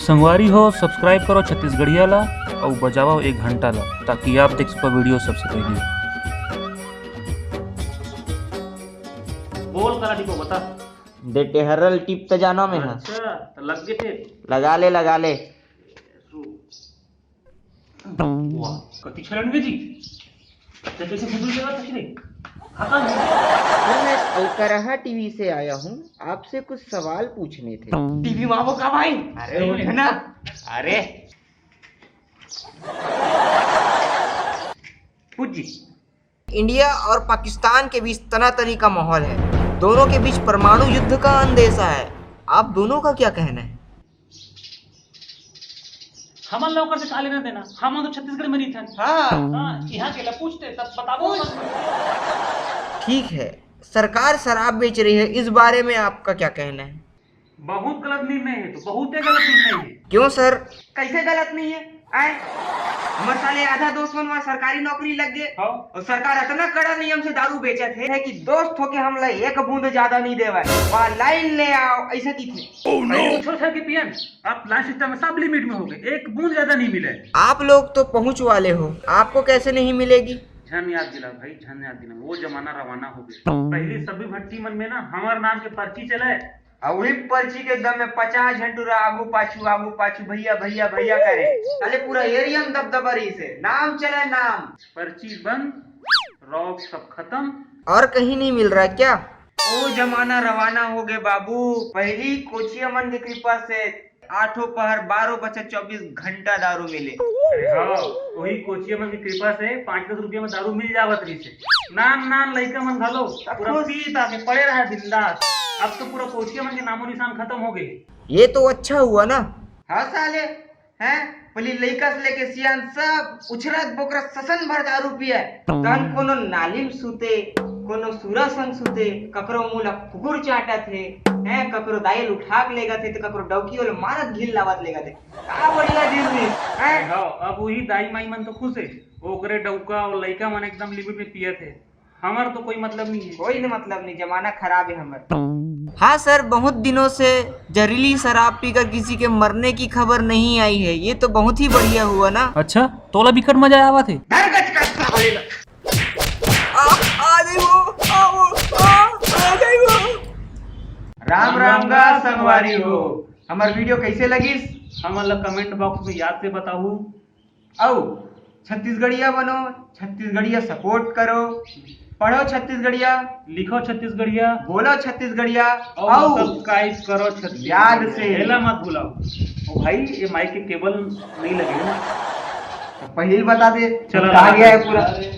संगवारी हो सब्सक्राइब करो छत्तीसगढ़िया ला और बजाओ एक घंटा ला ताकि आप देख सको वीडियो सबसे पहले। बोल करा डिपो बता दे टेहरल टिप त जानो में है। अच्छा तो लग गए थे लगा ले वाह कति छलन जी तो कैसे फुटबॉल खेला था नहीं खाता सर मैं अलकरहा टीवी से आया हूँ, आपसे कुछ सवाल पूछने थे। टीवी मावो का भाई। अरे उठ ना। अरे पूछ जी। इंडिया और पाकिस्तान के बीच तनातनी का माहौल है, दोनों के बीच परमाणु युद्ध का अंदेशा है, आप दोनों का क्या कहना है? हम लोग से काले ना देना, हम तो छत्तीसगढ़ में नहीं थे। हाँ यहाँ के ला पूछते तब बताओ। ठीक है, सरकार शराब बेच रही है, इस बारे में आपका क्या कहना है? बहुत गलत निर्णय है, तो बहुत गलत निर्णय है। क्यों सर? कैसे गलत नहीं है? आए हमारे साले आधा दोस्त मन वहाँ सरकारी नौकरी लग गए और सरकार इतना कड़ा नियम से दारू बेचे थे है कि दोस्त होके हम ला एक बूंद ज्यादा नहीं देवा, वहाँ लाइन ले आओ ऐसा की थे। पूछो सर कि पीएम आप लाइन सिस्टम में सब लिमिट में हो गए, एक बूंद ज्यादा नहीं मिले। आप लोग तो पहुंच वाले हो, आपको कैसे नहीं मिलेगी? झन याद दिला भाई, झन याद दिला, वो जमाना रवाना हो गया। पहले सभी भट्टी मन में ना हमारे नाम के पर्ची चले और वही पर्ची के दम में 50 झंटूरा आगू पाछू भैया भैया भैया करे, साले पूरा एरिया में दबदबा रही से नाम चले नाम। पर्ची बंद, रॉक सब खत्म। और कहीं नहीं मिल रहा क्या? वो जमाना रवाना हो गए बाबू। पहली कोचिया मन की कृपा से 8 पहर 12 बजे 24 घंटा दारू मिले। अरे हाँ, वही कोचिया मन की कृपा से 5-10 रुपया में दारू मिल जावत रही से। नान लड़का मन घलो पूरा पी ताके पड़े रहा बिंदास। अब तो पूरा कोचिया मन के नामो निशान खत्म हो गए। ये तो अच्छा हुआ ना। हाँ साले हैं पहले लड़का से लेके सियान सब उछरत बोकरत ससन भर दारू पिए, तहन कोनो नाली में सूते, कोनो सूरा संग सूते, ककरो मुला कुकुर चाटत है, हैं ककरो दायल उठा के लेगा थे तो ककरो डौकी वाले मारत घिल लावत लेगा थे। का बढ़िया दिन में हैं। हाँ, अब वही दाई माई मन तो खुश है, ओकरे डौका और लड़का मन एकदम लिमिट में पिए थे। हमार तो कोई मतलब नहीं है। कोई न मतलब नहीं, जमाना खराब है हमारा। हाँ सर, बहुत दिनों से जहरीली शराब पीकर किसी के मरने की खबर नहीं आई है, ये तो बहुत ही बढ़िया हुआ ना। अच्छा तोला बिकट मजा आवा थे। राम राम गा संगवारी हो, हमार वीडियो कैसे लगी हमारा कमेंट बॉक्स में याद से बताऊ। आओ छत्तीसगढ़िया बनो, छत्तीसगढ़िया सपोर्ट करो, पढ़ो छत्तीसगढ़िया, लिखो छत्तीसगढ़िया, बोलो छत्तीसगढ़िया और सब्सक्राइब करो छत्तीसगढ़िया। याद से हेला मत भूलाओ। ओ भाई ये माइक के केबल नहीं लगे ना, पहले ही बता दे, चलो आ गया है पूरा।